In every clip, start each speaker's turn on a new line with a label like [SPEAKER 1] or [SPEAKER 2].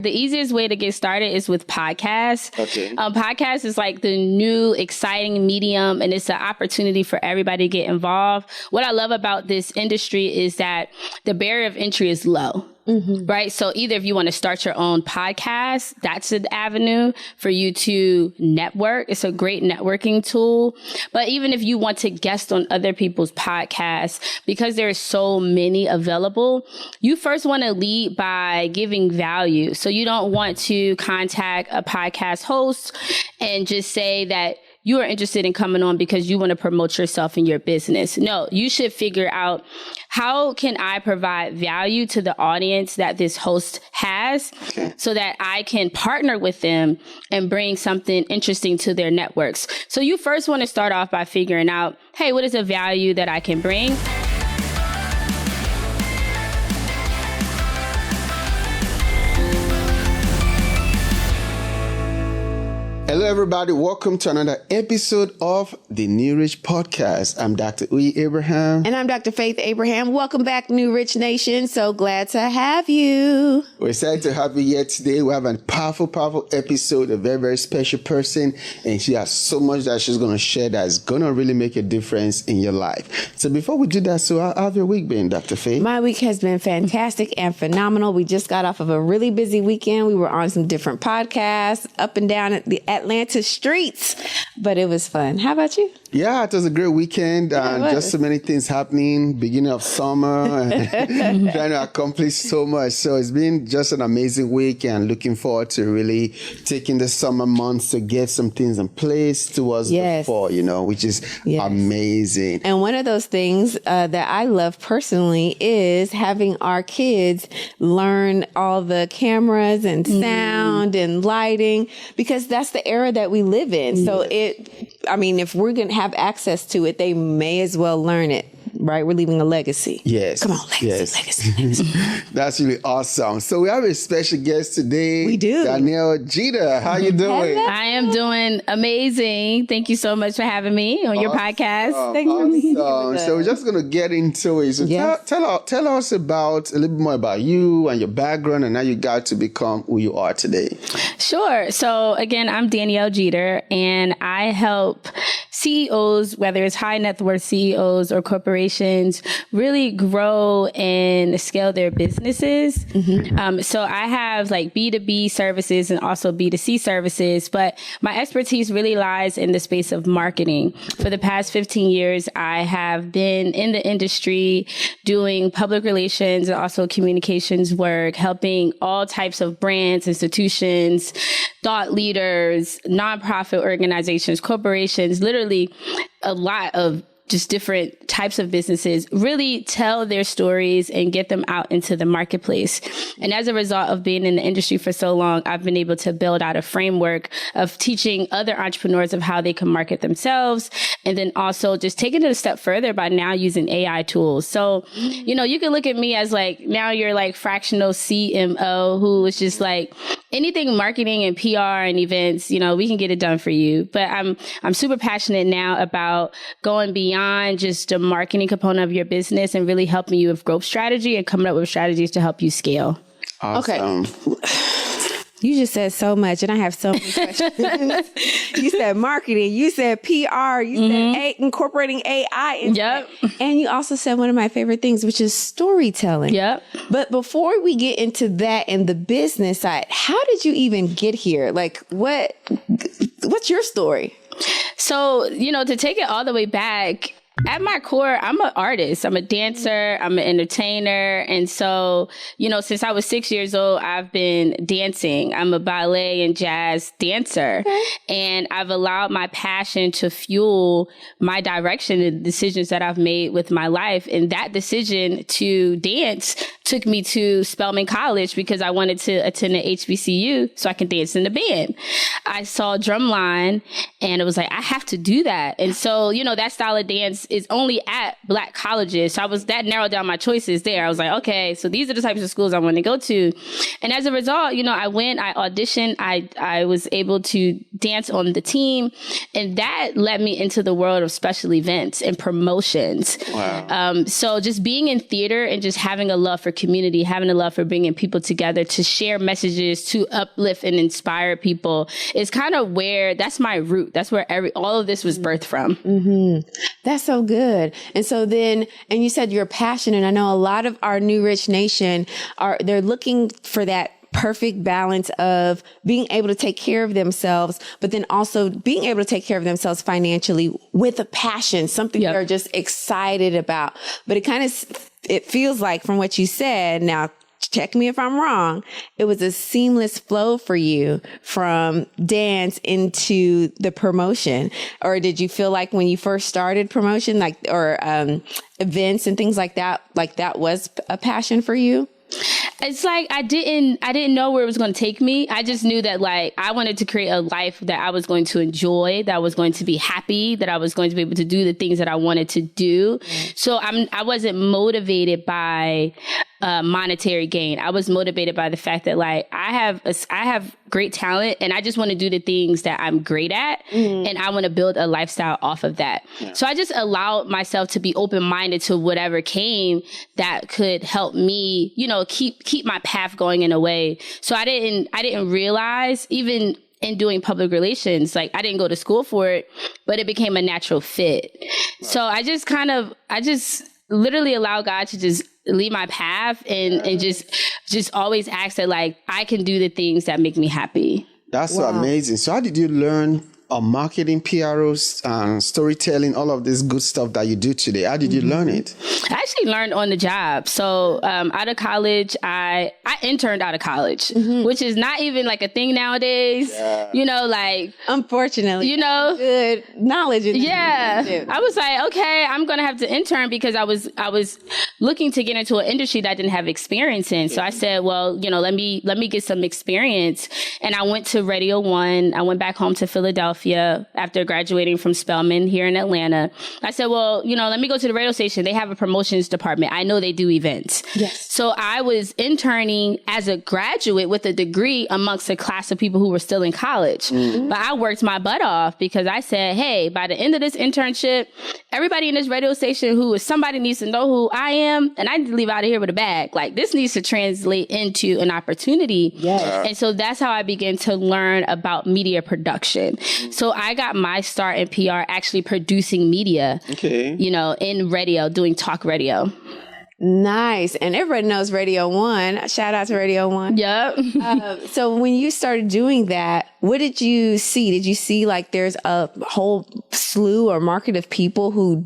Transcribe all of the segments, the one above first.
[SPEAKER 1] The easiest way to get started is with podcasts.
[SPEAKER 2] Okay.
[SPEAKER 1] Podcast is like the new exciting medium, and it's an opportunity for everybody to get involved. What I love about this industry is that the barrier of entry is low. Mm-hmm. Right. So either if you want to start your own podcast, that's an avenue for you to network. It's a great networking tool. But even if you want to guest on other people's podcasts, because there are so many available, you first want to lead by giving value. So you don't want to contact a podcast host and just say that you are interested in coming on because you want to promote yourself and your business. No, you should figure out, how can I provide value to the audience that this host has so that I can partner with them and bring something interesting to their networks. So you first want to start off by figuring out, hey, what is a value that I can bring?
[SPEAKER 2] Hello, everybody. Welcome to another episode of the New Rich Podcast. I'm Dr. Uyi Abraham.
[SPEAKER 3] And I'm Dr. Faith Abraham. Welcome back, New Rich Nation. So glad to have you.
[SPEAKER 2] We're excited to have you here today. We have a powerful episode, a very special person, and she has so much that she's going to share that's going to really make a difference in your life. So before we do that, so how have your week been, Dr. Faith?
[SPEAKER 3] My week has been fantastic and phenomenal. We just got off of a really busy weekend. We were on some different podcasts, up and down at the Atlanta streets, but it was fun. How about you?
[SPEAKER 2] Yeah, it was a great weekend. Just so many things happening, beginning of summer, and trying to accomplish so much. So it's been just an amazing week, and looking forward to really taking the summer months to get some things in place towards the fall, which is amazing.
[SPEAKER 3] And one of those things that I love personally is having our kids learn all the cameras and sound and lighting, because that's the era that we live in. So if we're going to have access to it, they may as well learn it. Right? We're leaving a legacy.
[SPEAKER 2] Yes.
[SPEAKER 3] Come on, legacy.
[SPEAKER 2] That's really awesome. So we have a special guest today.
[SPEAKER 3] We do.
[SPEAKER 2] Danielle Jeter. How you doing?
[SPEAKER 1] I am doing amazing. Thank you so much for having me on your podcast.
[SPEAKER 3] Thank you for being here.
[SPEAKER 2] So we're just going to get into it. So tell us about a little bit more about you and your background and how you got to become who you are today.
[SPEAKER 1] Sure. So again, I'm Danielle Jeter, and I help CEOs, whether it's high net worth CEOs or corporations, really grow and scale their businesses. Mm-hmm. So I have like B2B services and also B2C services, but my expertise really lies in the space of marketing. For the past 15 years, I have been in the industry doing public relations and also communications work, helping all types of brands, institutions, thought leaders, nonprofit organizations, corporations, literally a lot of just different types of businesses really tell their stories and get them out into the marketplace. And as a result of being in the industry for so long, I've been able to build out a framework of teaching other entrepreneurs of how they can market themselves. And then also just taking it a step further by now using AI tools. So, you can look at me as like, now you're like fractional CMO who is just like anything marketing and PR and events, we can get it done for you. But I'm super passionate now about going beyond just the marketing component of your business and really helping you with growth strategy and coming up with strategies to help you scale.
[SPEAKER 2] Awesome.
[SPEAKER 3] Okay. You just said so much, and I have so many questions. You said marketing, you said PR, you said incorporating AI.
[SPEAKER 1] Yep.
[SPEAKER 3] And you also said one of my favorite things, which is storytelling.
[SPEAKER 1] Yep.
[SPEAKER 3] But before we get into that and the business side, how did you even get here? Like, what's your story?
[SPEAKER 1] So, to take it all the way back, at my core, I'm an artist. I'm a dancer. I'm an entertainer. And so, since I was 6 years old, I've been dancing. I'm a ballet and jazz dancer. Okay. And I've allowed my passion to fuel my direction and decisions that I've made with my life. And that decision to dance took me to Spelman College because I wanted to attend an HBCU so I could dance in the band. I saw drumline and it was like, I have to do that. And so, that style of dance is only at Black colleges. So that narrowed down my choices there. I was like, okay, so these are the types of schools I want to go to. And as a result, I went, I auditioned, I was able to dance on the team. And that led me into the world of special events and promotions.
[SPEAKER 2] Wow.
[SPEAKER 1] So just being in theater and just having a love for community, having a love for bringing people together to share messages, to uplift and inspire people is kind of where, that's my root. That's where all of this was birthed from.
[SPEAKER 3] Mm-hmm. That's so good. And so then, and you said you're passionate. I know a lot of our New Rich Nation they're looking for that perfect balance of being able to take care of themselves, but then also being able to take care of themselves financially with a passion, something they're just excited about. But it feels like from what you said, now check me if I'm wrong, it was a seamless flow for you from dance into the promotion. Or did you feel like when you first started promotion, or events and things like that was a passion for you?
[SPEAKER 1] It's like I didn't know where it was going to take me. I just knew that I wanted to create a life that I was going to enjoy, that I was going to be happy, that I was going to be able to do the things that I wanted to do. So I wasn't motivated by monetary gain. I was motivated by the fact that I have great talent and I just want to do the things that I'm great at, and I want to build a lifestyle off of that. Yeah. So I just allowed myself to be open-minded to whatever came that could help me, keep my path going in a way. So I didn't realize, even in doing public relations, I didn't go to school for it, but it became a natural fit. Right. So I just literally allow God to just lead my path and just always ask that I can do the things that make me happy.
[SPEAKER 2] That's so amazing. So how did you learn marketing, PROs, storytelling, all of this good stuff that you do today? How did you learn it?
[SPEAKER 1] I actually learned on the job. So out of college, I interned out of college, which is not even a thing nowadays. Yeah.
[SPEAKER 3] Unfortunately, good knowledge.
[SPEAKER 1] Yeah. I was like, okay, I'm going to have to intern because I was looking to get into an industry that I didn't have experience in. So I said, well, let me get some experience. And I went to Radio 1. I went back home to Philadelphia after graduating from Spelman here in Atlanta. I said, well, let me go to the radio station. They have a promotions department. I know they do events.
[SPEAKER 3] Yes.
[SPEAKER 1] So I was interning as a graduate with a degree amongst a class of people who were still in college. Mm-hmm. But I worked my butt off because I said, hey, by the end of this internship, everybody in this radio station somebody needs to know who I am, and I need to leave out of here with a bag. This needs to translate into an opportunity.
[SPEAKER 3] Yes.
[SPEAKER 1] And so that's how I began to learn about media production. So I got my start in PR actually producing media, in radio, doing talk radio.
[SPEAKER 3] Nice. And everybody knows Radio 1. Shout out to Radio 1.
[SPEAKER 1] Yep.
[SPEAKER 3] So when you started doing that, what did you see? Did you see there's a whole slew or market of people who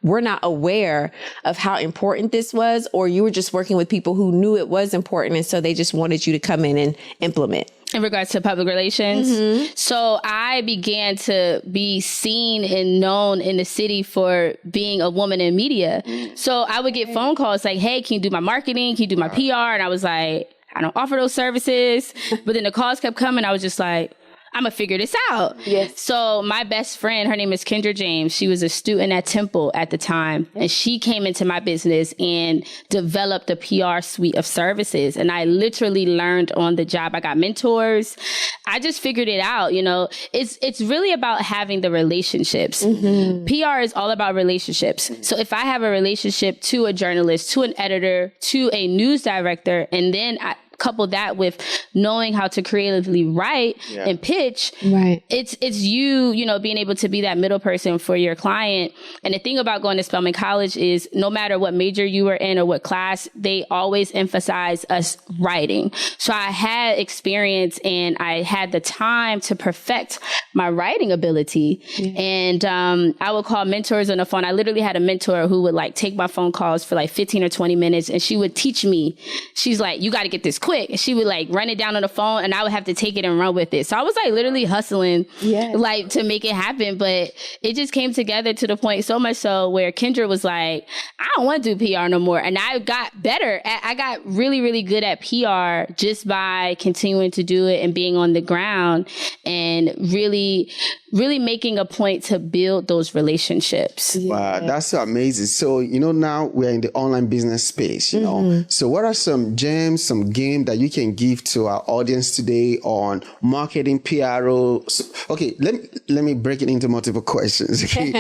[SPEAKER 3] were not aware of how important this was, or you were just working with people who knew it was important and so they just wanted you to come in and implement?
[SPEAKER 1] In regards to public relations. Mm-hmm. So I began to be seen and known in the city for being a woman in media. So I would get phone calls hey, can you do my marketing? Can you do my PR? And I was like, I don't offer those services. But then the calls kept coming. I was just like, I'm going to figure this out.
[SPEAKER 3] Yes.
[SPEAKER 1] So my best friend, her name is Kendra James. She was a student at Temple at the time. And she came into my business and developed a PR suite of services. And I literally learned on the job. I got mentors. I just figured it out. It's really about having the relationships. Mm-hmm. PR is all about relationships. So if I have a relationship to a journalist, to an editor, to a news director, and then I couple that with knowing how to creatively write and pitch,
[SPEAKER 3] right?
[SPEAKER 1] It's you being able to be that middle person for your client. And the thing about going to Spelman College is no matter what major you were in or what class, they always emphasize us writing. So I had experience and I had the time to perfect my writing ability. Yeah. And I would call mentors on the phone. I literally had a mentor who would take my phone calls for 15 or 20 minutes, and she would teach me. She's like, you got to get this quick. And she would like run it down on the phone and I would have to take it and run with it. So I was like literally hustling like to make it happen. But it just came together to the point so much so where Kendra was like, I don't want to do PR no more. And I got better. I got really, really good at PR just by continuing to do it and being on the ground and really making a point to build those relationships.
[SPEAKER 2] Wow, that's so amazing. So, now we're in the online business space, So what are some gems, some game that you can give to our audience today on marketing, PRO? Okay, let me break it into multiple questions, okay?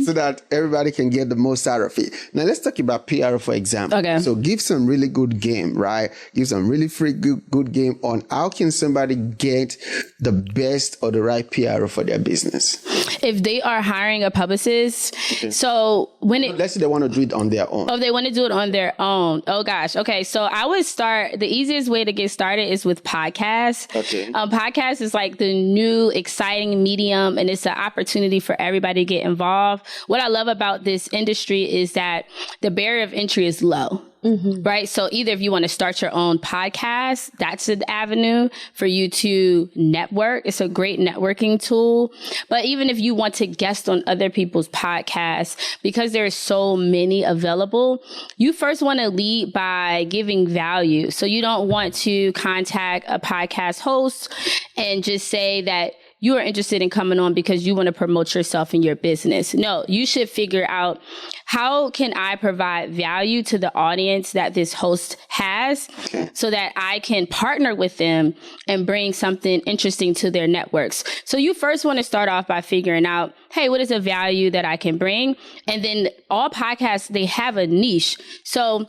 [SPEAKER 2] So that everybody can get the most out of it. Now, let's talk about PRO, for example.
[SPEAKER 1] Okay.
[SPEAKER 2] So give some really good game, right? Give some really free good game on how can somebody get the best or the right PRO for their business.
[SPEAKER 1] If they are hiring a publicist, so
[SPEAKER 2] let's say they want to do it on their own.
[SPEAKER 1] Oh, they want to do it on their own. Oh gosh. Okay. So I would start, the easiest way to get started is with podcasts.
[SPEAKER 2] Okay.
[SPEAKER 1] Podcast is like the new exciting medium and it's an opportunity for everybody to get involved. What I love about this industry is that the barrier of entry is low. Mm-hmm. Right. So either if you want to start your own podcast, that's an avenue for you to network. It's a great networking tool. But even if you want to guest on other people's podcasts, because there's so many available, you first want to lead by giving value. So you don't want to contact a podcast host and just say that you are interested in coming on because you want to promote yourself and your business. No, you should figure out how can I provide value to the audience that this host has so that I can partner with them and bring something interesting to their networks. So you first want to start off by figuring out, hey, what is a value that I can bring? And then all podcasts, they have a niche. So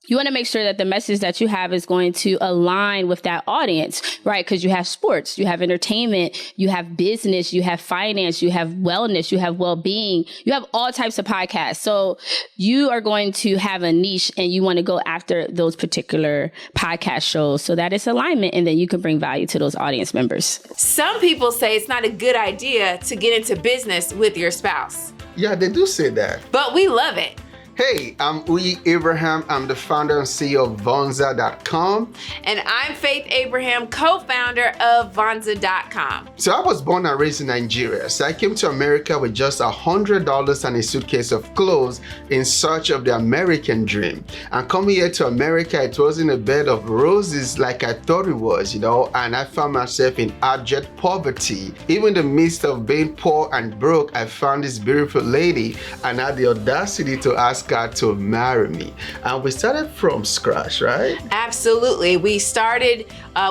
[SPEAKER 1] you want to make sure that the message that you have is going to align with that audience, right? Because you have sports, you have entertainment, you have business, you have finance, you have wellness, you have well-being, you have all types of podcasts. So you are going to have a niche and you want to go after those particular podcast shows so that it's alignment and then you can bring value to those audience members.
[SPEAKER 3] Some people say it's not a good idea to get into business with your spouse.
[SPEAKER 2] Yeah, they do say that.
[SPEAKER 3] But we love it.
[SPEAKER 2] Hey, I'm Uyi Abraham. I'm the founder and CEO of Vonza.com.
[SPEAKER 3] And I'm Faith Abraham, co-founder of Vonza.com.
[SPEAKER 2] So I was born and raised in Nigeria. So I came to America with just $100 and a suitcase of clothes in search of the American dream. And coming here to America, it wasn't a bed of roses like I thought it was, and I found myself in abject poverty. Even in the midst of being poor and broke, I found this beautiful lady and had the audacity to ask God to marry me. And we started from scratch, right?
[SPEAKER 3] Absolutely. We started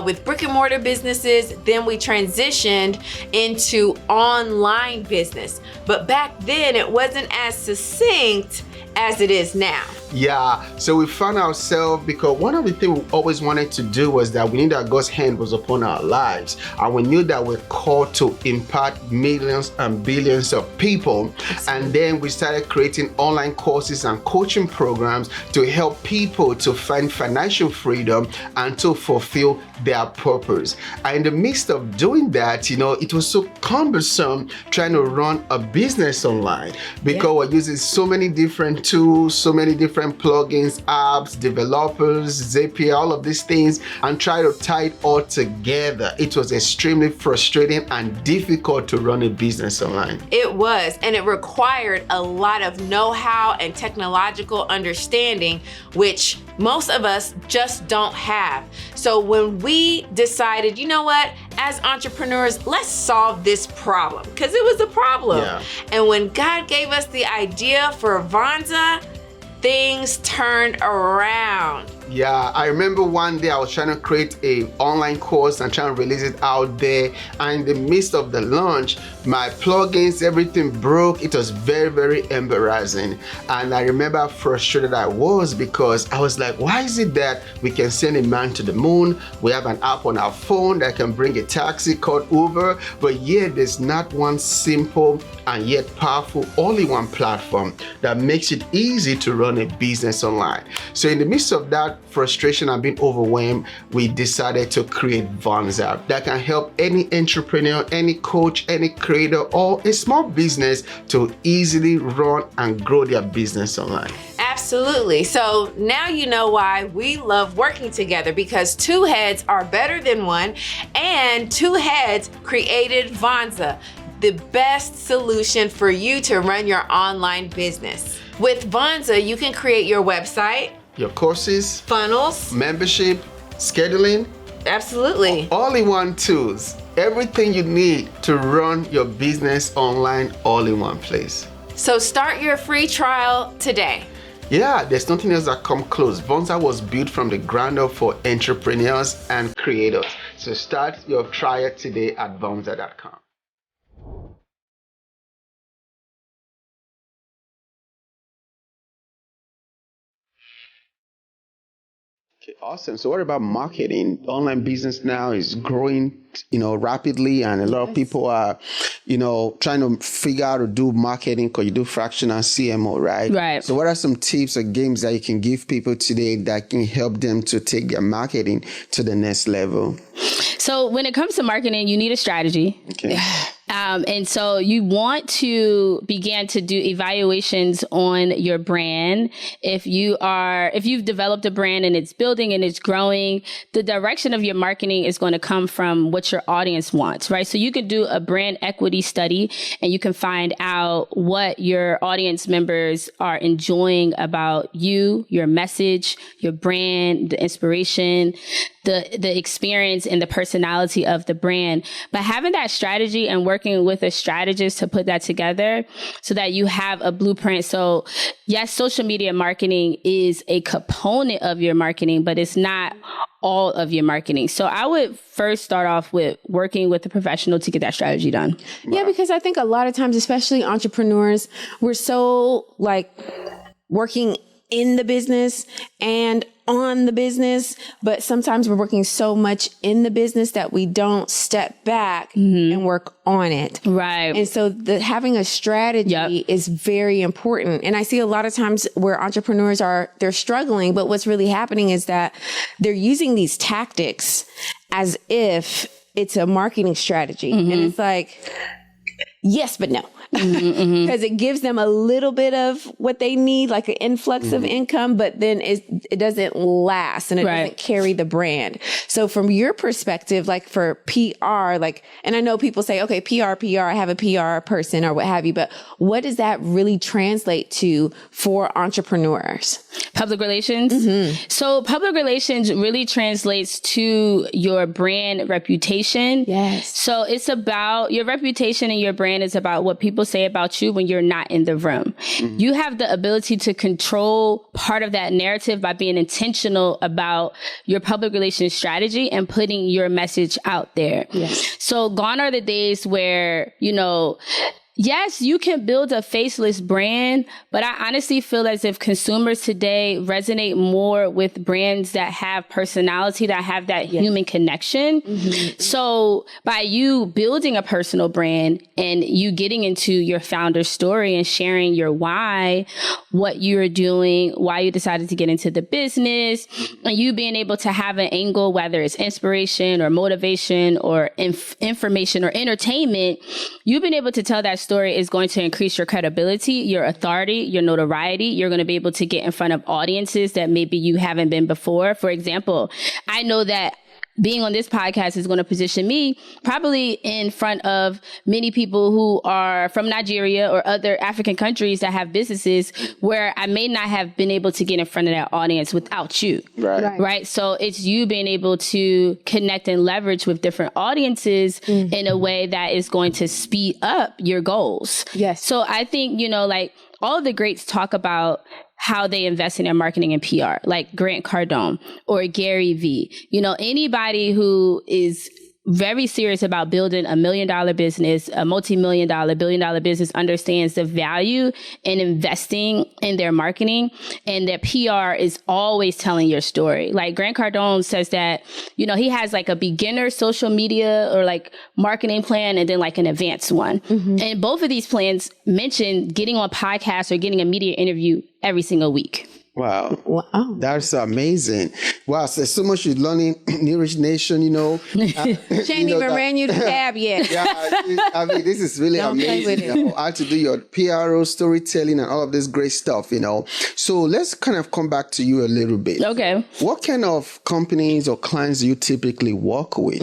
[SPEAKER 3] with brick and mortar businesses, then we transitioned into online business. But back then it wasn't as succinct as it is now.
[SPEAKER 2] Yeah, so we found ourselves, because one of the things we always wanted to do was that we knew that God's hand was upon our lives, and we knew that we're called to impact millions and billions of people. And then we started creating online courses and coaching programs to help people to find financial freedom and to fulfill their purpose. And in the midst of doing that, it was so cumbersome trying to run a business online because we're using so many different tools, so many different plugins, apps, developers, Zapier, all of these things, and try to tie it all together. It was extremely frustrating and difficult to run a business online.
[SPEAKER 3] It was, and it required a lot of know-how and technological understanding, which most of us just don't have. So when we decided, you know what, as entrepreneurs, let's solve this problem, because it was a problem.
[SPEAKER 2] Yeah.
[SPEAKER 3] And when God gave us the idea for Vonza, things turned around.
[SPEAKER 2] Yeah, I remember one day I was trying to create an online course and trying to release it out there. And in the midst of the launch, my plugins, everything broke. It was very, very embarrassing. And I remember how frustrated I was because I was like, why is it that we can send a man to the moon? We have an app on our phone that can bring a taxi called Uber, but yet there's not one simple and yet powerful all-in-one platform that makes it easy to run a business online. So in the midst of that frustration and being overwhelmed, we decided to create Vonza that can help any entrepreneur, any coach, any creator, or a small business to easily run and grow their business online.
[SPEAKER 3] Absolutely. So now you know why we love working together, because two heads are better than one, and two heads created Vonza, the best solution for you to run your online business. With Vonza, you can create your website,
[SPEAKER 2] your courses,
[SPEAKER 3] funnels,
[SPEAKER 2] membership, scheduling.
[SPEAKER 3] Absolutely.
[SPEAKER 2] All-in-one tools. Everything you need to run your business online all in one place.
[SPEAKER 3] So start your free trial today.
[SPEAKER 2] Yeah, there's nothing else that come close. Vonza was built from the ground up for entrepreneurs and creators. So start your trial today at vonza.com. Okay, awesome. So what about marketing? Online business now is growing, rapidly, and a lot of people are, trying to figure out how to do marketing, because you do fractional CMO, right?
[SPEAKER 1] Right.
[SPEAKER 2] So what are some tips or games that you can give people today that can help them to take their marketing to the next level?
[SPEAKER 1] So when it comes to marketing, you need a strategy.
[SPEAKER 2] Okay.
[SPEAKER 1] And so you want to begin to do evaluations on your brand. If you've developed a brand and it's building and it's growing, the direction of your marketing is going to come from what your audience wants, right? So you could do a brand equity study and you can find out what your audience members are enjoying about you, your message, your brand, the inspiration, the experience and the personality of the brand. But having that strategy and working with a strategist to put that together so that you have a blueprint. So yes, social media marketing is a component of your marketing, but it's not all of your marketing. So I would first start off with working with a professional to get that strategy done.
[SPEAKER 3] Yeah, because I think a lot of times, especially entrepreneurs, we're so working in the business and on the business, but sometimes we're working so much in the business that we don't step back and work on it.
[SPEAKER 1] Right.
[SPEAKER 3] And so having a strategy is very important. And I see a lot of times where entrepreneurs they're struggling, but what's really happening is that they're using these tactics as if it's a marketing strategy. And it's like, yes, but no. Because it gives them a little bit of what they need, like an influx of income, but then it doesn't last and it doesn't carry the brand. So from your perspective, like for PR, and I know people say, okay, PR, I have a PR person or what have you, but what does that really translate to for entrepreneurs?
[SPEAKER 1] Public relations. So public relations really translates to your brand reputation.
[SPEAKER 3] Yes.
[SPEAKER 1] So it's about your reputation, and your brand is about what people say about you when you're not in the room. You have the ability to control part of that narrative by being intentional about your public relations strategy and putting your message out there.
[SPEAKER 3] Yes.
[SPEAKER 1] So gone are the days where, yes, you can build a faceless brand, but I honestly feel as if consumers today resonate more with brands that have personality, that have that human connection. So by you building a personal brand and you getting into your founder's story and sharing your why, what you're doing, why you decided to get into the business, and you being able to have an angle, whether it's inspiration or motivation or information or entertainment, you've been able to tell that story is going to increase your credibility, your authority, your notoriety. You're going to be able to get in front of audiences that maybe you haven't been before. For example, I know that being on this podcast is going to position me probably in front of many people who are from Nigeria or other African countries that have businesses where I may not have been able to get in front of that audience without you. Right. So it's you being able to connect and leverage with different audiences in a way that is going to speed up your goals.
[SPEAKER 3] Yes.
[SPEAKER 1] So I think, all of the greats talk about how they invest in their marketing and PR, like Grant Cardone or Gary Vee. Anybody who is very serious about building $1 million business, a multi-million-dollar, billion-dollar business, understands the value in investing in their marketing, and their PR is always telling your story. Like Grant Cardone says that, he has like a beginner social media or like marketing plan and then like an advanced one. And both of these plans mention getting on podcasts or getting a media interview every single week.
[SPEAKER 2] Wow.
[SPEAKER 3] Wow.
[SPEAKER 2] That's amazing. Wow. So there's so much you're learning, New Rich Nation, you know.
[SPEAKER 3] She ain't even ran you the tab yet.
[SPEAKER 2] Yeah, I mean, this is really
[SPEAKER 3] Don't play
[SPEAKER 2] amazing.
[SPEAKER 3] with it.
[SPEAKER 2] You know, how to do your PRO, storytelling, and all of this great stuff, you know. So let's kind of come back to you a little bit.
[SPEAKER 1] Okay.
[SPEAKER 2] What kind of companies or clients do you typically work with?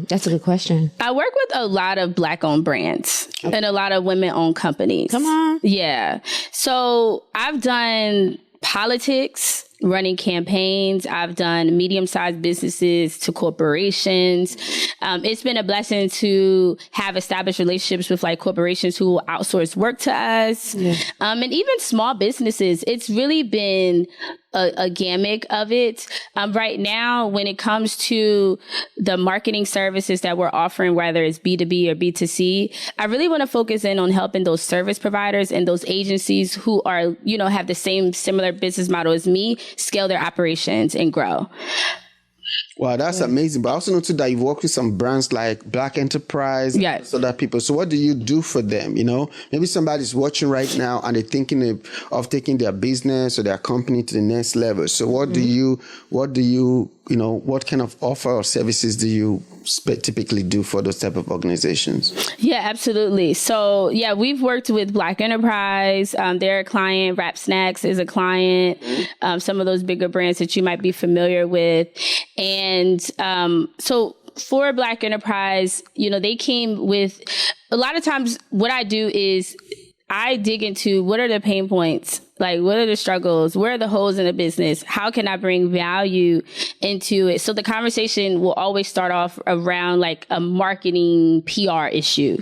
[SPEAKER 3] That's a good question.
[SPEAKER 1] I work with a lot of Black-owned brands and a lot of women-owned companies.
[SPEAKER 3] Come on.
[SPEAKER 1] Yeah. So I've done politics, running campaigns. I've done medium-sized businesses to corporations. It's been a blessing to have established relationships with like corporations who will outsource work to us. Yeah. And even small businesses. It's really been a gamut of it. Right now, when it comes to the marketing services that we're offering, whether it's B2B or B2C, I really want to focus in on helping those service providers and those agencies who are, you know, have the same similar business model as me, scale their operations and grow.
[SPEAKER 2] Wow, that's amazing. But I also noticed that you work with some brands like Black Enterprise,
[SPEAKER 1] Yes.
[SPEAKER 2] other people. So what do you do for them? You know, maybe somebody's watching right now and they're thinking of taking their business or their company to the next level. So what do you, you know, what kind of offer or services do you typically do for those type of organizations?
[SPEAKER 1] Yeah, absolutely. So yeah, we've worked with Black Enterprise. They're a client. Wrap Snacks is a client. Some of those bigger brands that you might be familiar with. And so for Black Enterprise, you know, they came with a lot of times what I do is I dig into what are the pain points? Like, what are the struggles? Where are the holes in the business? How can I bring value into it? So the conversation will always start off around like a marketing PR issue,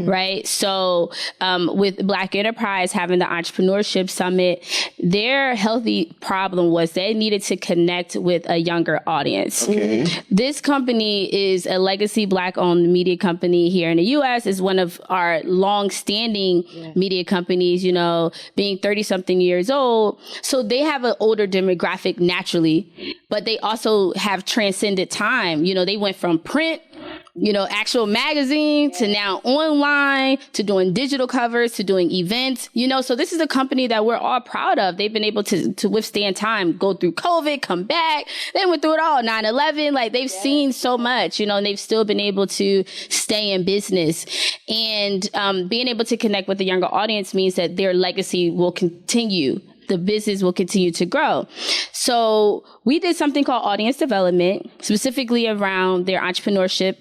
[SPEAKER 1] right? So with Black Enterprise having the Entrepreneurship Summit, their healthy problem was they needed to connect with a younger audience. This company is a legacy Black-owned media company here in the U.S. It's one of our long-standing media companies, you know, being 30-something years old. So they have an older demographic naturally, but they also have transcended time. You know, they went from print, you know, actual magazine to now online to doing digital covers to doing events, you know, so this is a company that we're all proud of. They've been able to withstand time, go through COVID, come back. They went through it all, 9/11, like they've seen so much, you know, and they've still been able to stay in business. And being able to connect with the younger audience means that their legacy will continue. The business will continue to grow. So we did something called audience development, specifically around their entrepreneurship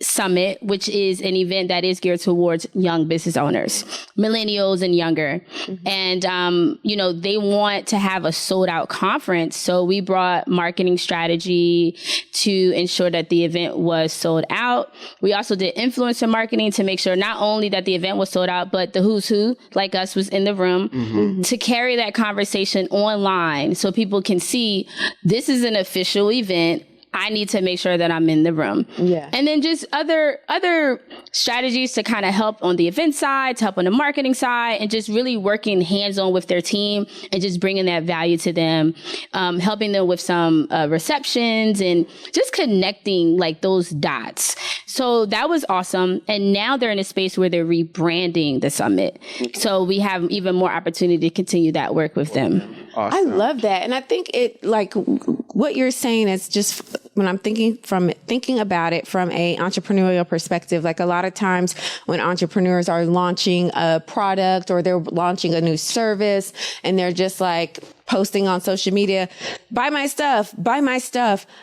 [SPEAKER 1] summit, which is an event that is geared towards young business owners, millennials and younger. And, you know, they want to have a sold out conference. So we brought marketing strategy to ensure that the event was sold out. We also did influencer marketing to make sure not only that the event was sold out, but the who's who like us was in the room to carry that conversation online so people can see this is an official event. I need to make sure that I'm in the room. Yeah. And then just other strategies to kind of help on the event side, to help on the marketing side, and just really working hands-on with their team and just bringing that value to them, helping them with some receptions and just connecting like those dots. So that was awesome. And now they're in a space where they're rebranding the summit. So we have even more opportunity to continue that work with them.
[SPEAKER 3] Awesome. I love that. And I think it, like what you're saying is just when I'm thinking about it from a entrepreneurial perspective, like a lot of times when entrepreneurs are launching a product or they're launching a new service and they're just like posting on social media, buy my stuff.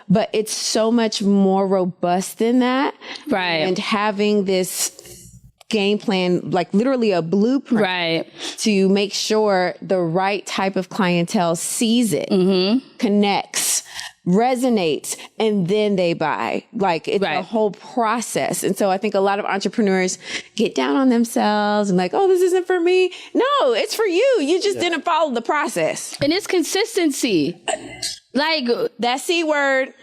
[SPEAKER 3] But it's so much more robust than that.
[SPEAKER 1] Right.
[SPEAKER 3] And having this game plan, like literally a blueprint, right, to make sure the right type of clientele sees it, connects, resonates, and then they buy. Like it's a whole process. And so I think a lot of entrepreneurs get down on themselves and like, oh, this isn't for me. No, it's for you. You just didn't follow the process.
[SPEAKER 1] And it's consistency. Like
[SPEAKER 3] that C word.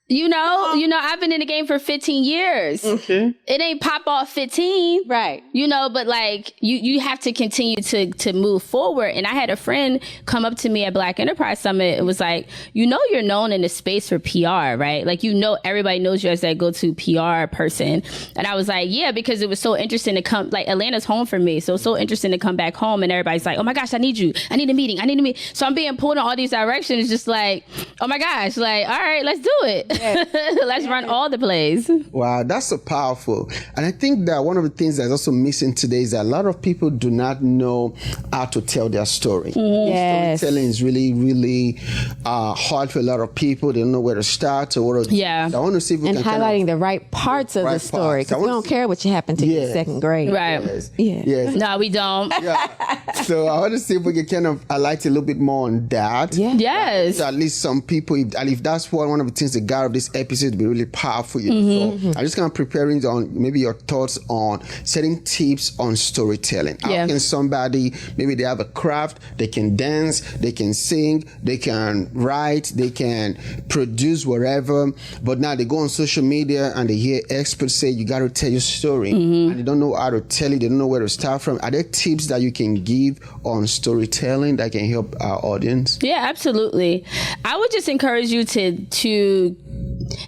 [SPEAKER 1] You know, I've been in the game for 15 years.
[SPEAKER 2] Okay.
[SPEAKER 1] It ain't pop off 15.
[SPEAKER 3] Right.
[SPEAKER 1] But like you have to continue to move forward. And I had a friend come up to me at Black Enterprise Summit. It was like, you're known in the space for PR, right? Like, everybody knows you as that go-to PR person. And I was like, yeah, because it was so interesting to come, like Atlanta's home for me. So it's so interesting to come back home and everybody's like, oh my gosh, I need you. I need a meeting. So I'm being pulled in all these directions, just like, oh my gosh, like, all right, let's do it. Yes. Let's run all the plays.
[SPEAKER 2] Wow, that's so powerful. And I think that one of the things that's also missing today is that a lot of people do not know how to tell their story.
[SPEAKER 3] Mm-hmm. Yes.
[SPEAKER 2] Storytelling is really, really hard for a lot of people. They don't know where to start or where to...
[SPEAKER 1] Yeah.
[SPEAKER 2] I want to see if we
[SPEAKER 3] and
[SPEAKER 2] can
[SPEAKER 3] highlighting the right parts of the story, because we don't care what happened to you in second grade.
[SPEAKER 1] Right.
[SPEAKER 2] Yes.
[SPEAKER 3] Yeah.
[SPEAKER 2] Yes.
[SPEAKER 1] No, we don't.
[SPEAKER 2] Yeah. So I want to see if we can kind of highlight a little bit more on that.
[SPEAKER 3] Yeah.
[SPEAKER 1] Yes.
[SPEAKER 2] So at least some people, if that's one of the things that got out of this episode to be really powerful. So I'm just kind of preparing on maybe your thoughts on setting tips on storytelling. How can somebody, maybe they have a craft, they can dance, they can sing, they can write, they can produce wherever, but now they go on social media and they hear experts say you got to tell your story and they don't know how to tell it, they don't know where to start from. Are there tips that you can give on storytelling that can help our audience?
[SPEAKER 1] Yeah, absolutely. I would just encourage you to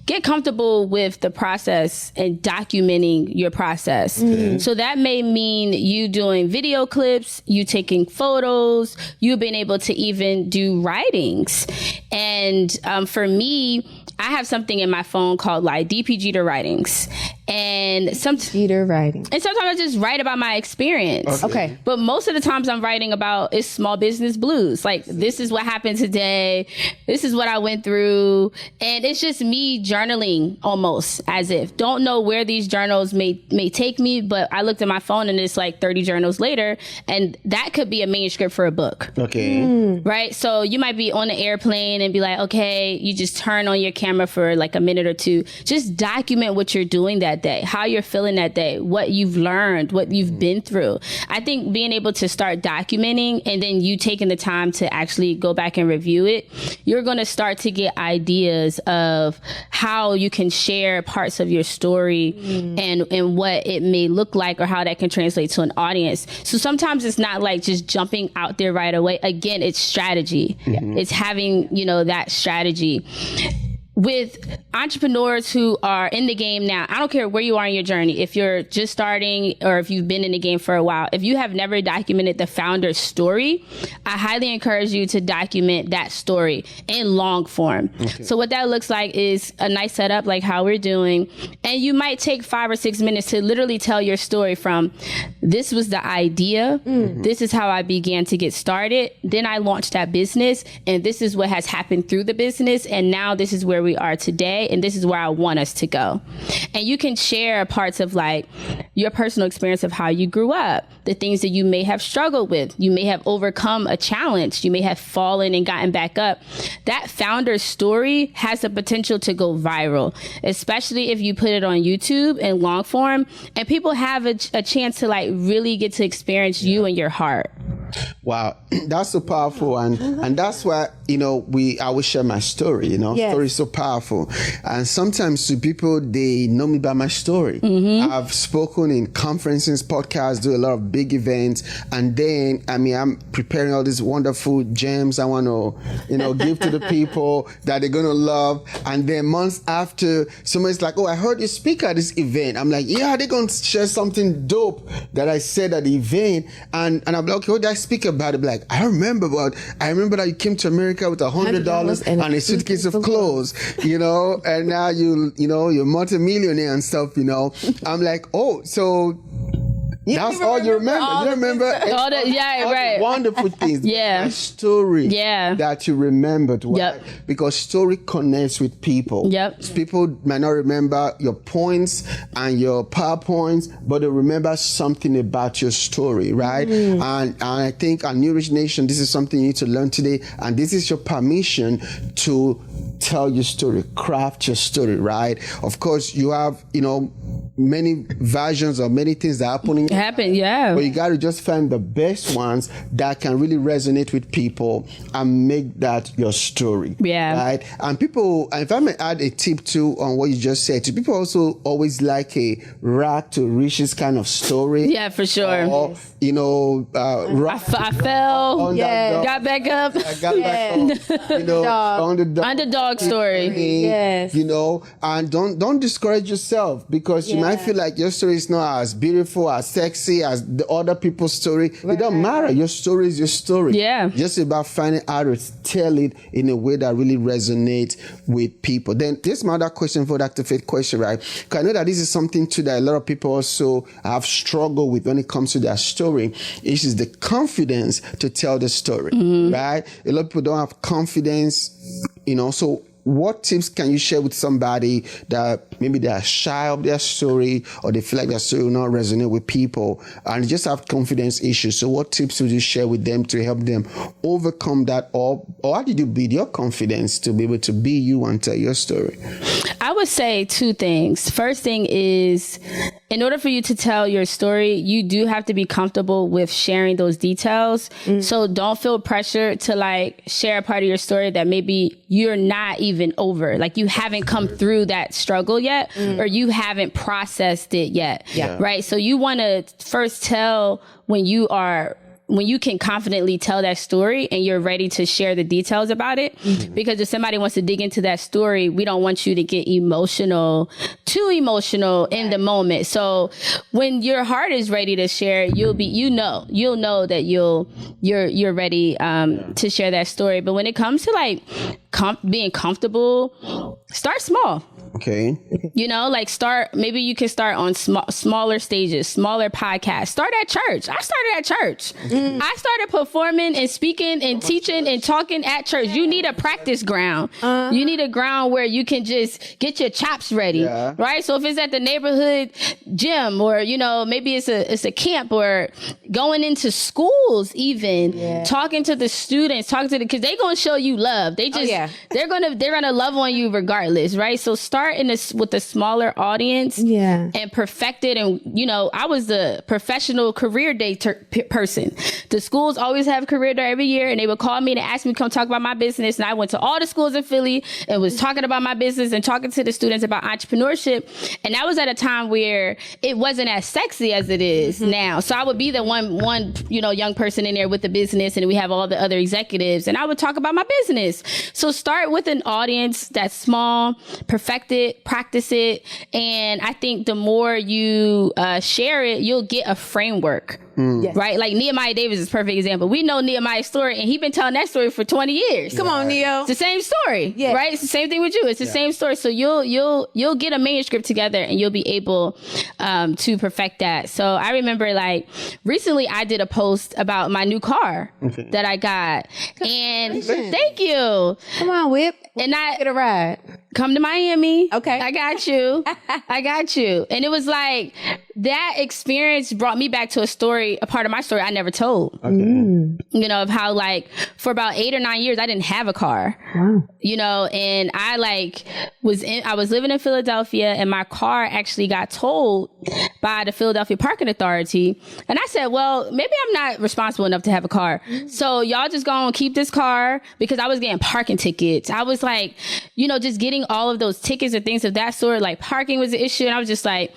[SPEAKER 1] get comfortable with the process and documenting your process. So that may mean you doing video clips, you taking photos, you being able to even do writings. And for me, I have something in my phone called like DP Jeter Writings. And sometimes I just write about my experience.
[SPEAKER 3] Okay.
[SPEAKER 1] But most of the times I'm writing about is small business blues. Like, this is what happened today. This is what I went through. And it's just me journaling almost, as if. Don't know where these journals may take me, but I looked at my phone and it's like 30 journals later. And that could be a manuscript for a book.
[SPEAKER 2] Okay.
[SPEAKER 1] Right? So you might be on an airplane and be like, okay, you just turn on your camera for like a minute or two. Just document what you're doing that day, how you're feeling that day, what you've learned, what you've been through. I think being able to start documenting and then you taking the time to actually go back and review it, you're going to start to get ideas of how you can share parts of your story and what it may look like or how that can translate to an audience. So sometimes it's not like just jumping out there right away. Again, it's strategy. It's having, that strategy. With entrepreneurs who are in the game now, I don't care where you are in your journey, if you're just starting or if you've been in the game for a while, if you have never documented the founder's story, I highly encourage you to document that story in long form. Okay. So what that looks like is a nice setup like how we're doing. And you might take 5 or 6 minutes to literally tell your story from this was the idea, this is how I began to get started, then I launched that business, and this is what has happened through the business, and now this is where we are today, and this is where I want us to go. And you can share parts of like your personal experience of how you grew up, the things that you may have struggled with. You may have overcome a challenge. You may have fallen and gotten back up. That founder's story has the potential to go viral, especially if you put it on YouTube in long form, and people have a chance to like really get to experience you and your heart.
[SPEAKER 2] Wow, that's so powerful, and that's why I always share my story. Story is so powerful, and sometimes to people they know me by my story. I've spoken in conferences, podcasts, do a lot of big events, and then I'm preparing all these wonderful gems I want to give to the people that they're gonna love, and then months after, somebody's like, "Oh, I heard you speak at this event." I'm like, "Yeah, they're gonna share something dope that I said at the event," and I'm like, "Okay, what did I speak about?" It like, I remember that you came to America with $100 and a suitcase of clothes, and now you're multi-millionaire and stuff, I'm like, oh, so that's all you remember. You remember all the wonderful things. The story that you remembered. Right? Because story connects with people. People might not remember your points and your PowerPoints, but they remember something about your story, right? And I think at New Rich Nation, this is something you need to learn today. And this is your permission to tell your story, craft your story, right? Of course, you have, many versions of many things that happen.
[SPEAKER 1] Yeah.
[SPEAKER 2] But you got to just find the best ones that can really resonate with people and make that your story.
[SPEAKER 1] Yeah.
[SPEAKER 2] Right. And people, and if I may add a tip too on what you just said, people also always like a rag to riches kind of story.
[SPEAKER 1] Yeah, for sure.
[SPEAKER 2] Or, you know,
[SPEAKER 1] I fell, got back up.
[SPEAKER 2] I got back up. You know,
[SPEAKER 1] underdog story.
[SPEAKER 3] Yes.
[SPEAKER 2] You know, and don't discourage yourself, because you might feel like your story is not as beautiful, as sexy as the other people's story. It don't matter. Your story is your story.
[SPEAKER 1] Yeah.
[SPEAKER 2] Just about finding how to tell it in a way that really resonates with people. Then this my other question for Dr. Faith question, right? Because I know that this is something too that a lot of people also have struggled with when it comes to their story. It is the confidence to tell the story, right? A lot of people don't have confidence, you know, so what tips can you share with somebody that maybe they are shy of their story, or they feel like their story will not resonate with people and just have confidence issues? So what tips would you share with them to help them overcome that? Or how did you build your confidence to be able to be you and tell your story?
[SPEAKER 1] I would say two things. First thing is, in order for you to tell your story, you do have to be comfortable with sharing those details. So don't feel pressure to like share a part of your story that maybe you're not even over. Like you haven't come through that struggle yet, or you haven't processed it yet. Yeah. Right. So you want to first tell when you can confidently tell that story and you're ready to share the details about it. Because if somebody wants to dig into that story, we don't want you to get too emotional in the moment. So when your heart is ready to share, you'll know that you're ready to share that story. But when it comes to like being comfortable, start small.
[SPEAKER 2] Okay.
[SPEAKER 1] You know, like maybe you can start on smaller stages, smaller podcasts. Start at church. I started at church. I started performing and speaking and teaching and talking at church. You need a practice ground. You need a ground where you can just get your chops ready, right? So if it's at the neighborhood gym, or, you know, maybe it's a camp, or going into schools even, talking to the students, because they're going to show you love. They just, they're going to love on you regardless, right? So start with a smaller audience and perfect it. And, you know, I was the professional career day person. The schools always have career day every year, and they would call me and ask me to come talk about my business. And I went to all the schools in Philly and was talking about my business and talking to the students about entrepreneurship. And that was at a time where it wasn't as sexy as it is now. So I would be the one, you know, young person in there with the business, and we have all the other executives, and I would talk about my business. So start with an audience that's small, perfect it, practice it. And I think the more you share it, you'll get a framework. Right? Like Nehemiah Davis is a perfect example. We know Nehemiah's story, and he's been telling that story for 20 years.
[SPEAKER 3] Come on, Neo.
[SPEAKER 1] It's the same story, right? It's the same thing with you. It's the same story. So you'll get a manuscript together, and you'll be able to perfect that. So I remember, like, recently I did a post about my new car that I got. And thank you.
[SPEAKER 3] Come on, Whip.
[SPEAKER 1] And I
[SPEAKER 3] get a ride.
[SPEAKER 1] Come to Miami. Okay. I got you. And it was like, that experience brought me back to a part of my story I never told. You know, of how, like, for about 8 or 9 years, I didn't have a car. You know, and I was living in Philadelphia, and my car actually got towed by the Philadelphia Parking Authority. And I said, well, maybe I'm not responsible enough to have a car. So y'all just gonna keep this car, because I was getting parking tickets. I was like, you know, just getting all of those tickets and things of that sort. Like, parking was an issue. And I was just like,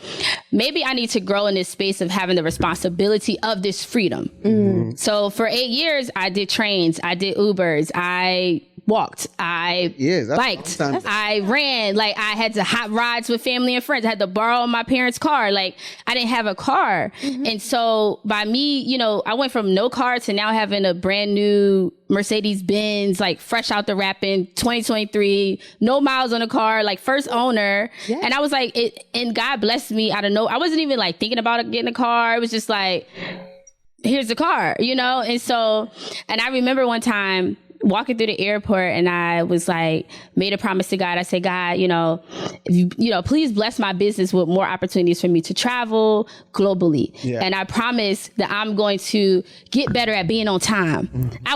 [SPEAKER 1] maybe I need to grow in this space of having the responsibility of this freedom. So for 8 years, I did trains, I did Ubers, I walked, I biked, I ran. Like, I had to hot rides with family and friends. I had to borrow my parents' car. Like, I didn't have a car. And so by me, you know, I went from no car to now having a brand new Mercedes-Benz, like fresh out the wrapping, 2023, no miles on the car, like first owner. And I was like, and God blessed me. I wasn't even like thinking about getting a car. It was just like, here's the car, you know? And I remember one time, walking through the airport, and I was like, made a promise to God. I said, God, please bless my business with more opportunities for me to travel globally. Yeah. And I promise that I'm going to get better at being on time. Mm-hmm. I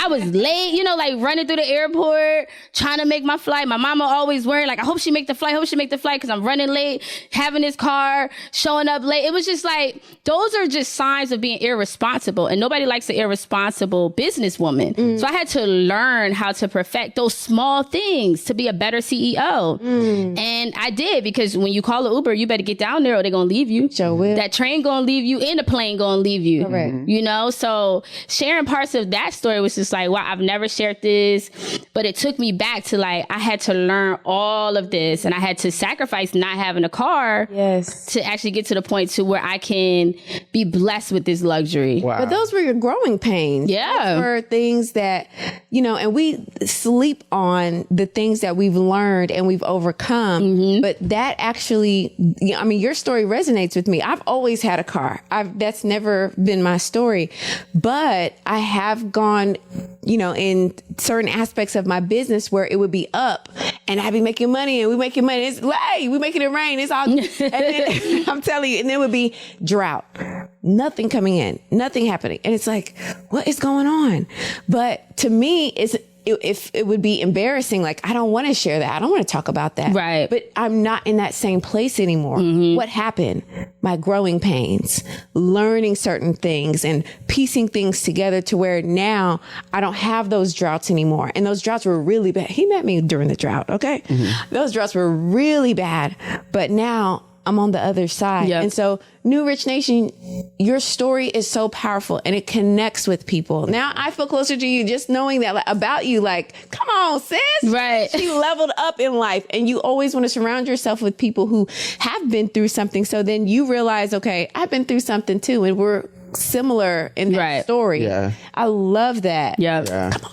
[SPEAKER 1] was late, like running through the airport, trying to make my flight. My mama always worried, like, I hope she make the flight, because I'm running late, having this car, showing up late. It was just like, those are just signs of being irresponsible, and nobody likes an irresponsible businesswoman. Mm. So I had to learn how to perfect those small things to be a better CEO. Mm. And I did, because when you call an Uber, you better get down there or they're going to leave you. Sure will. That train going to leave you, and the plane going to leave you. Correct. Mm-hmm. So sharing parts of that story was just like, wow, I've never shared this, but it took me back to like, I had to learn all of this, and I had to sacrifice not having a car to actually get to the point to where I can be blessed with this luxury.
[SPEAKER 3] Wow. But those were your growing pains. Yeah. Those were things that, and we sleep on the things that we've learned and we've overcome. Mm-hmm. But that actually, your story resonates with me. I've always had a car. That's never been my story. But I have gone, in certain aspects of my business where it would be up and I'd be making money, and we making money. It's hey, we making it rain. It's all, and then I'm telling you, and then it would be drought. Nothing coming in, nothing happening. And it's like, what is going on? But to me, if it would be embarrassing, like, I don't want to share that. I don't want to talk about that. Right. But I'm not in that same place anymore. Mm-hmm. What happened? My growing pains, learning certain things and piecing things together to where now I don't have those droughts anymore. And those droughts were really bad. He met me during the drought. Okay. Mm-hmm. Those droughts were really bad, but now I'm on the other side. Yep. And so New Rich Nation, your story is so powerful and it connects with people. Now I feel closer to you just knowing that about you, like, come on, sis. Right. She leveled up in life, and you always want to surround yourself with people who have been through something. So then you realize, okay, I've been through something too, and we're similar in that story. Yeah. I love that. Yep. Yeah. Come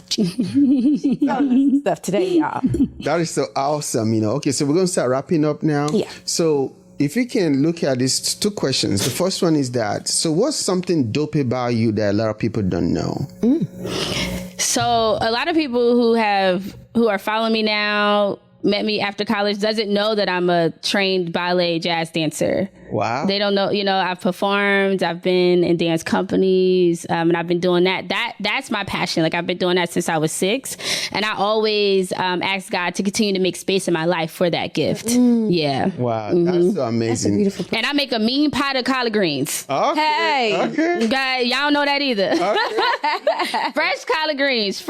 [SPEAKER 3] on. Stuff today, y'all.
[SPEAKER 2] That is so awesome. Okay, so we're going to start wrapping up now. Yeah. So if you can look at these two questions, the first one is that, so what's something dope about you that a lot of people don't know?
[SPEAKER 1] So a lot of people who are following me now, met me after college, doesn't know that I'm a trained ballet jazz dancer. Wow. They don't know, I've performed, I've been in dance companies, and I've been doing that. That's my passion. Like, I've been doing that since I was 6. And I always ask God to continue to make space in my life for that gift. Yeah.
[SPEAKER 2] Wow. Mm-hmm. That's so amazing. That's a
[SPEAKER 1] beautiful. And I make a mean pot of collard greens.
[SPEAKER 2] Okay.
[SPEAKER 1] Hey.
[SPEAKER 2] Okay.
[SPEAKER 1] Guys, y'all don't know that either. Okay. Fresh collard greens.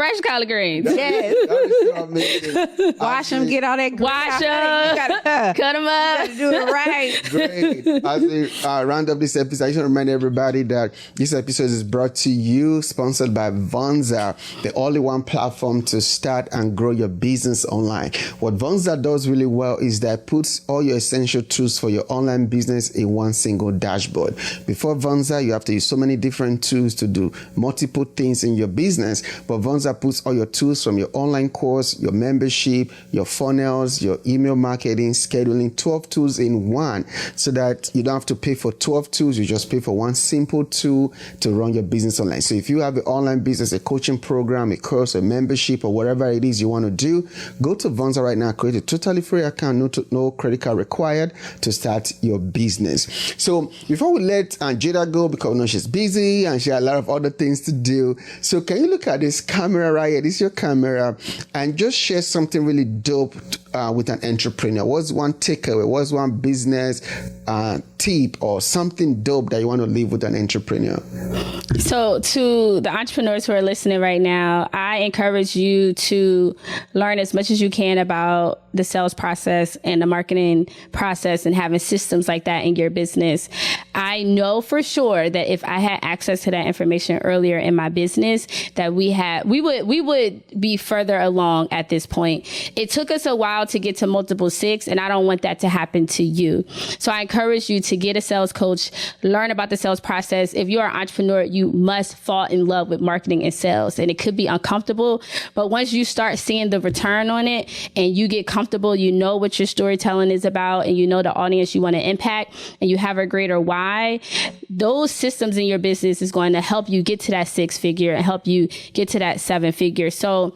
[SPEAKER 1] Yes.
[SPEAKER 2] That is so amazing.
[SPEAKER 3] Wash them, get all that grease.
[SPEAKER 1] Wash them. Cut them up.
[SPEAKER 3] Do it right.
[SPEAKER 2] Great. As we round up this episode, I just want to remind everybody that this episode is brought to you, sponsored by Vonza, the only one platform to start and grow your business online. What Vonza does really well is that it puts all your essential tools for your online business in one single dashboard. Before Vonza, you have to use so many different tools to do multiple things in your business, but Vonza puts all your tools from your online course, your membership, your funnels, your email marketing, scheduling, 12 tools in one, so that you don't have to pay for 12 tools. You just pay for one simple tool to run your business online. So if you have an online business, a coaching program, a course, a membership, or whatever it is you want to do, go to Vonza right now, create a totally free account, no credit card required to start your business. So before we let Jeter go, because she's busy and she has a lot of other things to do, so can you look at this camera right here? This is your camera, and just share something really dope with an entrepreneur. What's one takeaway? What's one business tip or something dope that you want to leave with an entrepreneur?
[SPEAKER 1] So to the entrepreneurs who are listening right now, I encourage you to learn as much as you can about the sales process and the marketing process and having systems like that in your business. I know for sure that if I had access to that information earlier in my business, that we would be further along at this point. It took us a while about to get to multiple six, and I don't want that to happen to you. So I encourage you to get a sales coach, learn about the sales process. If you're an entrepreneur, you must fall in love with marketing and sales. And it could be uncomfortable, but once you start seeing the return on it and you get comfortable, you know what your storytelling is about, and you know the audience you want to impact, and you have a greater why, those systems in your business is going to help you get to that 6-figure and help you get to that 7-figure. So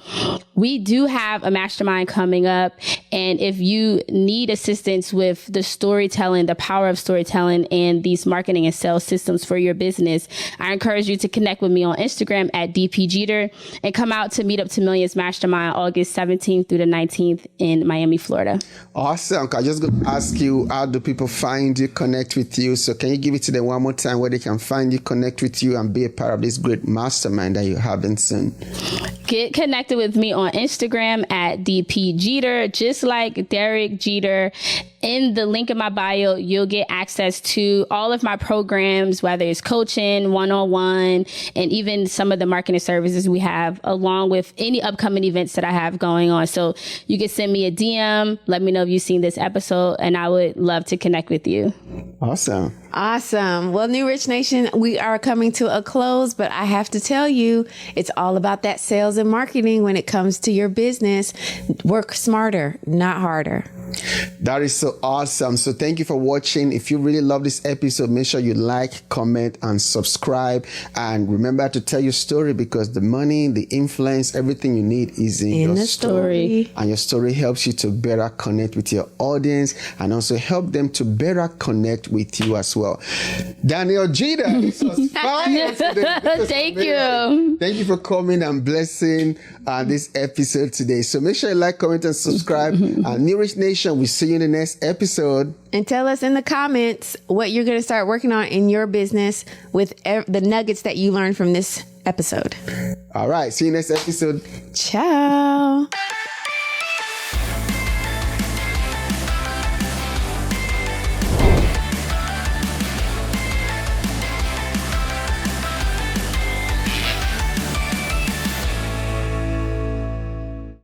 [SPEAKER 1] we do have a mastermind coming up. And if you need assistance with the storytelling, the power of storytelling, and these marketing and sales systems for your business, I encourage you to connect with me on Instagram at DP Jeter and come out to Meet Up to Millions Mastermind August 17th through the 19th in Miami, Florida.
[SPEAKER 2] Awesome. I just going to ask you, how do people find you, connect with you? So can you give it to them one more time where they can find you, connect with you, and be a part of this great mastermind that you're having soon?
[SPEAKER 1] Get connected with me on Instagram at DP Jeter, just like Derek Jeter. In the link in my bio, you'll get access to all of my programs, whether it's coaching, one-on-one, and even some of the marketing services we have, along with any upcoming events that I have going on. So you can send me a DM, let me know if you've seen this episode, and I would love to connect with you.
[SPEAKER 2] Awesome.
[SPEAKER 3] Awesome. Well, New Rich Nation, we are coming to a close, but I have to tell you, it's all about that sales and marketing when it comes to your business. Work smarter, not harder.
[SPEAKER 2] That is so awesome. So thank you for watching. If you really love this episode, make sure you like, comment, and subscribe. And remember to tell your story, because the money, the influence, everything you need is in your
[SPEAKER 3] the story.
[SPEAKER 2] And your story helps you to better connect with your audience and also help them to better connect with you as well. Danielle Jeter, this was fire today.
[SPEAKER 1] Thank you.
[SPEAKER 2] Thank you for coming and blessing this episode today. So make sure you like, comment, and subscribe. New Rich Nation, we'll see you in the next episode.
[SPEAKER 3] And tell us in the comments what you're going to start working on in your business with the nuggets that you learned from this episode.
[SPEAKER 2] All right. See you next episode.
[SPEAKER 3] Ciao.